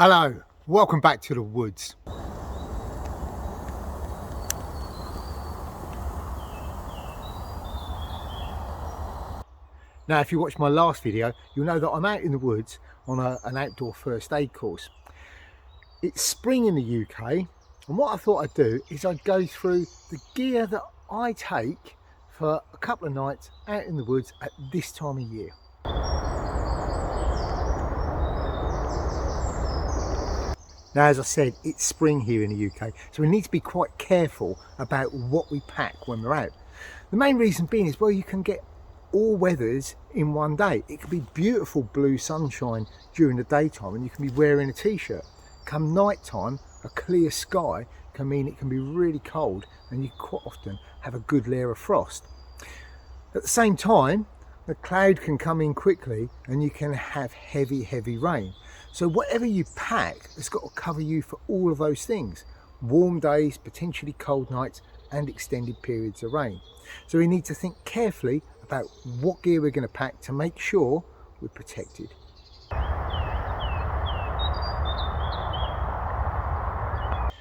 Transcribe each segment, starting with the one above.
Hello, welcome back to the woods. Now, if you watched my last video, you'll know that I'm out in the woods on an outdoor first aid course. It's spring in the UK, and what I thought I'd do is I'd go through the gear that I take for a couple of nights out in the woods at this time of year. Now, as I said, it's spring here in the UK, so we need to be quite careful about what we pack when we're out. The main reason being is, well, you can get all weathers in one day. It can be beautiful blue sunshine during the daytime and you can be wearing a t-shirt. Come night time, a clear sky can mean it can be really cold and you quite often have a good layer of frost. At the same time, the cloud can come in quickly and you can have heavy rain. So whatever you pack has got to cover you for all of those things. Warm days, potentially cold nights and extended periods of rain. So we need to think carefully about what gear we're going to pack to make sure we're protected.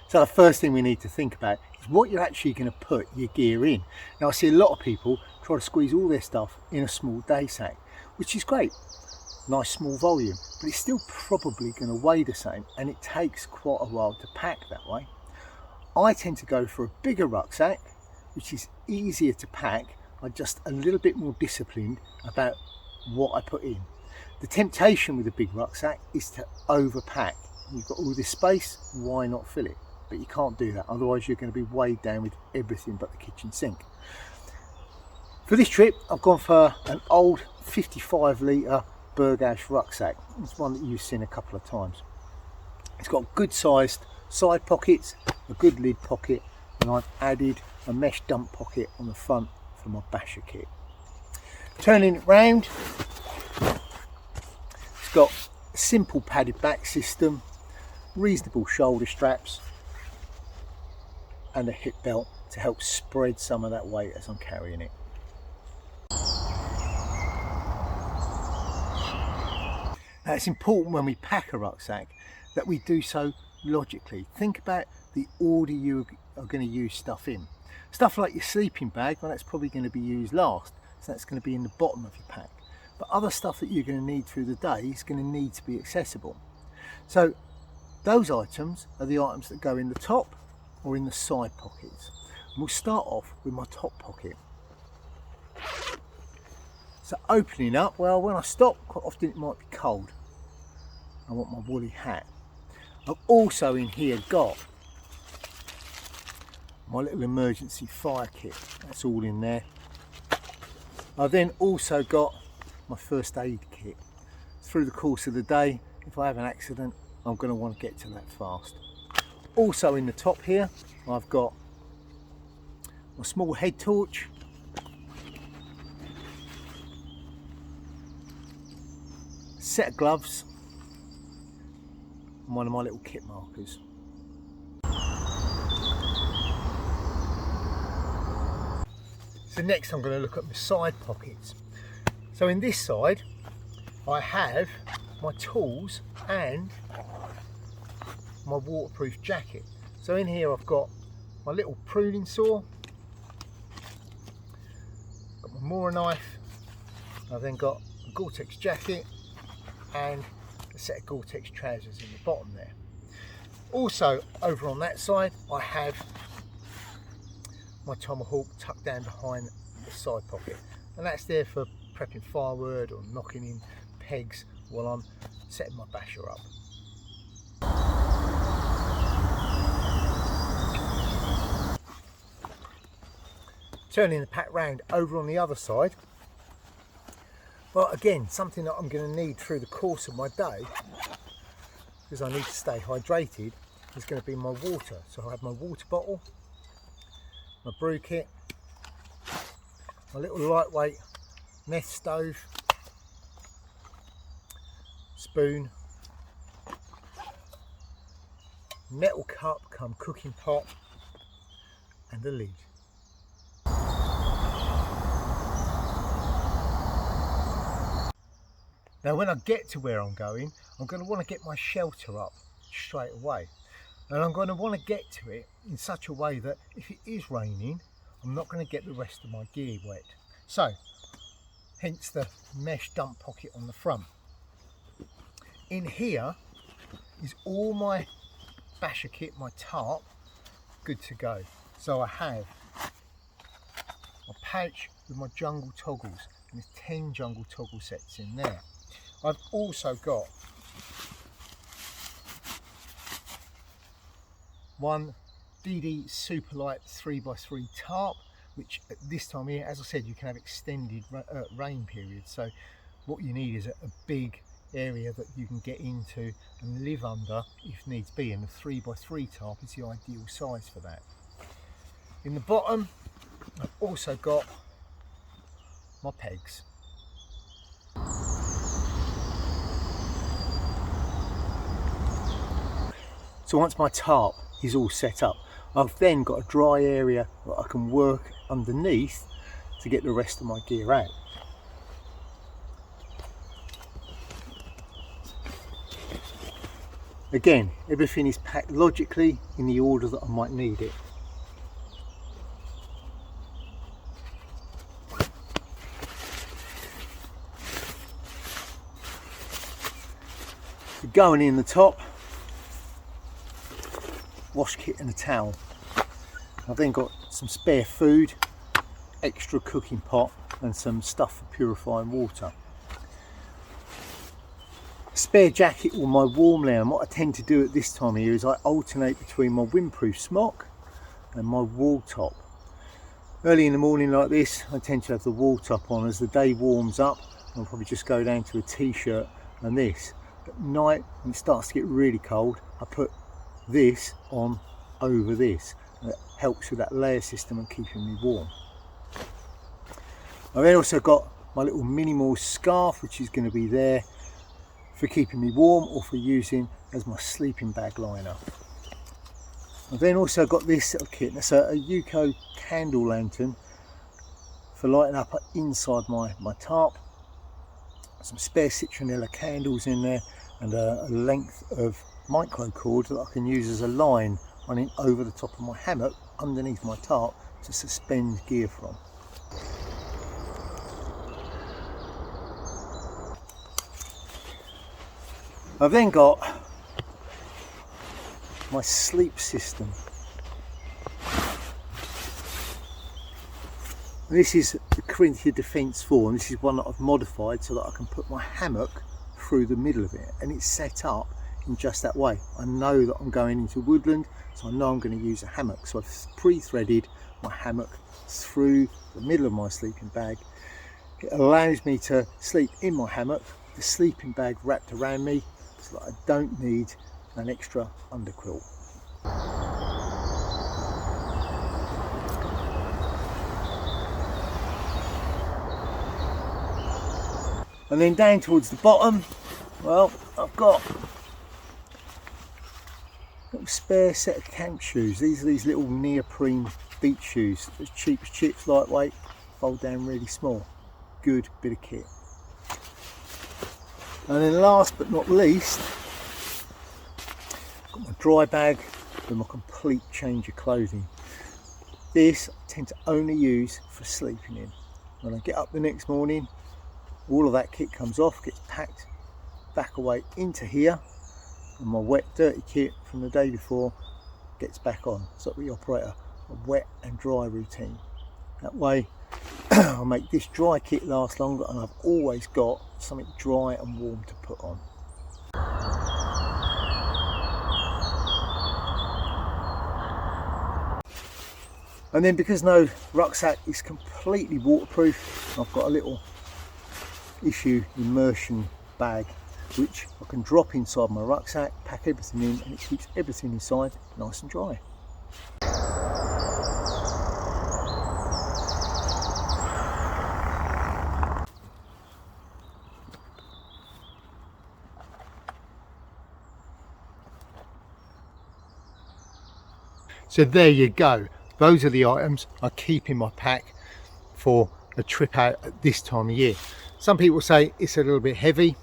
So the first thing we need to think about is what you're actually going to put your gear in. Now I see a lot of people try to squeeze all their stuff in a small day sack, which is great. Nice small volume, but it's still probably going to weigh the same and it takes quite a while to pack that way. I tend to go for a bigger rucksack, which is easier to pack. I'm just a little bit more disciplined about what I put in. The temptation with a big rucksack is to overpack. You've got all this space, why not fill it? But you can't do that, otherwise you're going to be weighed down with everything but the kitchen sink. For this trip, I've gone for an old 55 litre Burgas Rucksack. It's one that you've seen a couple of times. It's got good sized side pockets, a good lid pocket, and I've added a mesh dump pocket on the front for my basher kit. Turning it round, it's got a simple padded back system, reasonable shoulder straps, and a hip belt to help spread some of that weight as I'm carrying it. Now, it's important when we pack a rucksack that we do so logically. Think about the order you are going to use stuff in. Stuff like your sleeping bag, well, that's probably going to be used last, so that's going to be in the bottom of your pack. But other stuff that you're going to need through the day is going to need to be accessible. So those items are the items that go in the top or in the side pockets. And we'll start off with my top pocket. So opening up, well, when I stop, quite often it might be cold. I want my woolly hat. I've also in here got my little emergency fire kit. That's all in there. I've then also got my first aid kit. Through the course of the day, if I have an accident, I'm going to want to get to that fast. Also in the top here, I've got my small head torch, a set of gloves, and one of my little kit markers. So next I'm going to look at my side pockets. So in this side I have my tools and my waterproof jacket. So in here I've got my little pruning saw, got my Mora knife, I've then got a Gore-Tex jacket and a set of Gore-Tex trousers in the bottom there. Also over on that side I have my tomahawk tucked down behind the side pocket, and that's there for prepping firewood or knocking in pegs while I'm setting my basher up. Turning the pack round over on the other side, well, again, something that I'm going to need through the course of my day, because I need to stay hydrated, is going to be my water. So I have my water bottle, my brew kit, my little lightweight meth stove, spoon, metal cup come cooking pot, and a lid. Now when I get to where I'm going to want to get my shelter up straight away. And I'm going to want to get to it in such a way that if it is raining, I'm not going to get the rest of my gear wet. So, hence the mesh dump pocket on the front. In here is all my basher kit, my tarp, good to go. So I have my pouch with my jungle toggles, and there's 10 jungle toggle sets in there. I've also got one DD Superlight 3x3 tarp, which at this time of year, as I said, you can have extended rain periods. So what you need is a big area that you can get into and live under if needs be, and the 3x3 tarp is the ideal size for that. In the bottom, I've also got my pegs. So once my tarp is all set up, I've then got a dry area that I can work underneath to get the rest of my gear out. Again, everything is packed logically in the order that I might need it. So going in the top, wash kit and a towel. I've then got some spare food, extra cooking pot and some stuff for purifying water. Spare jacket or my warm layer, and what I tend to do at this time of year is I alternate between my windproof smock and my wall top. Early in the morning like this, I tend to have the wall top on. As the day warms up, I'll probably just go down to a t-shirt and this. At night, when it starts to get really cold, I put this on over this. That helps with that layer system and keeping me warm. I've then also got my little minimal scarf, which is going to be there for keeping me warm or for using as my sleeping bag liner. I've then also got this little kit. That's a Yuko candle lantern for lighting up inside my tarp. Some spare citronella candles in there, and a length of micro cord that I can use as a line running over the top of my hammock underneath my tarp to suspend gear from. I've then got my sleep system. This is the Carinthia Defence 4, and this is one that I've modified so that I can put my hammock through the middle of it, and it's set up in just that way. I know that I'm going into woodland, so I know I'm going to use a hammock, so I've pre-threaded my hammock through the middle of my sleeping bag. It allows me to sleep in my hammock, the sleeping bag wrapped around me, so that I don't need an extra underquilt. And then down towards the bottom, well, I've got a little spare set of camp shoes. These are these little neoprene beach shoes, as cheap as chips, lightweight, fold down really small. Good bit of kit. And then last but not least, I've got my dry bag with my complete change of clothing. This I tend to only use for sleeping in. When I get up the next morning, all of that kit comes off, gets packed back away into here, and my wet dirty kit from the day before gets back on. So we operate a wet and dry routine. That way I'll make this dry kit last longer, and I've always got something dry and warm to put on. And then, because no rucksack is completely waterproof, I've got a little issue immersion bag which I can drop inside my rucksack, pack everything in, and it keeps everything inside nice and dry. So there you go. Those are the items I keep in my pack for a trip out at this time of year. Some people say it's a little bit heavy.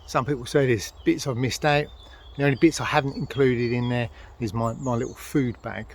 Some people say there's bits I've missed out. The only bits I haven't included in there is my little food bag.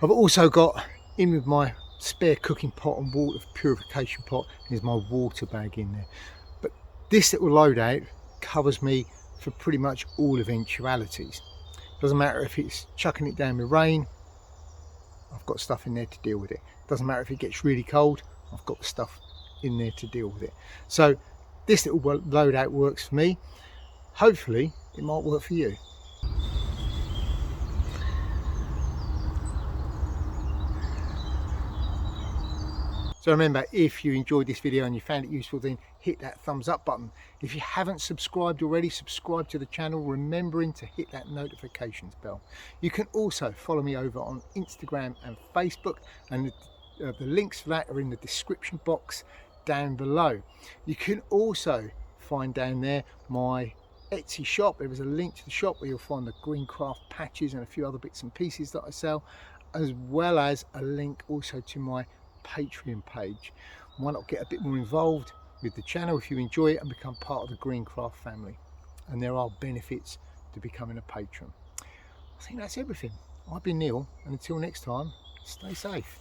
I've also got in with my spare cooking pot and water purification pot is my water bag in there. But this little loadout covers me for pretty much all eventualities. Doesn't matter if it's chucking it down with rain, I've got stuff in there to deal with it. Doesn't matter if it gets really cold, I've got the stuff in there to deal with it. So this little loadout works for me. Hopefully it might work for you. So remember, if you enjoyed this video and you found it useful, then hit that thumbs up button. If you haven't subscribed already, subscribe to the channel, remembering to hit that notifications bell. You can also follow me over on Instagram and Facebook, and the links for that are in the description box down below. You can also find down there my Etsy shop. There is a link to the shop where you'll find the Greencraft patches and a few other bits and pieces that I sell, as well as a link also to my Patreon page. Why not get a bit more involved with the channel if you enjoy it and become part of the Greencraft family? And there are benefits to becoming a patron. I think that's everything. I've been Neil, and until next time, stay safe.